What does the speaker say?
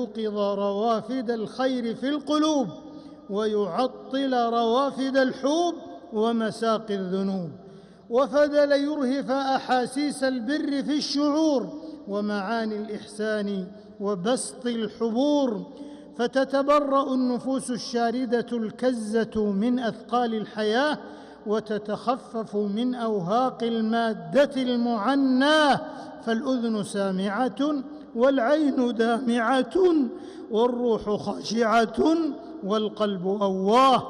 يوقظ روافد الخير في القلوب ويعطل روافد الحوب ومساقي الذنوب، وفدل يرهف أحاسيس البر في الشعور ومعاني الإحسان وبسط الحبور، فتتبرأ النفوس الشاردة الكزة من أثقال الحياة وتتخفف من أوهاق المادة المعناه، فالأذن سامعة والعين دامعة والروح خاشعة والقلب أواه،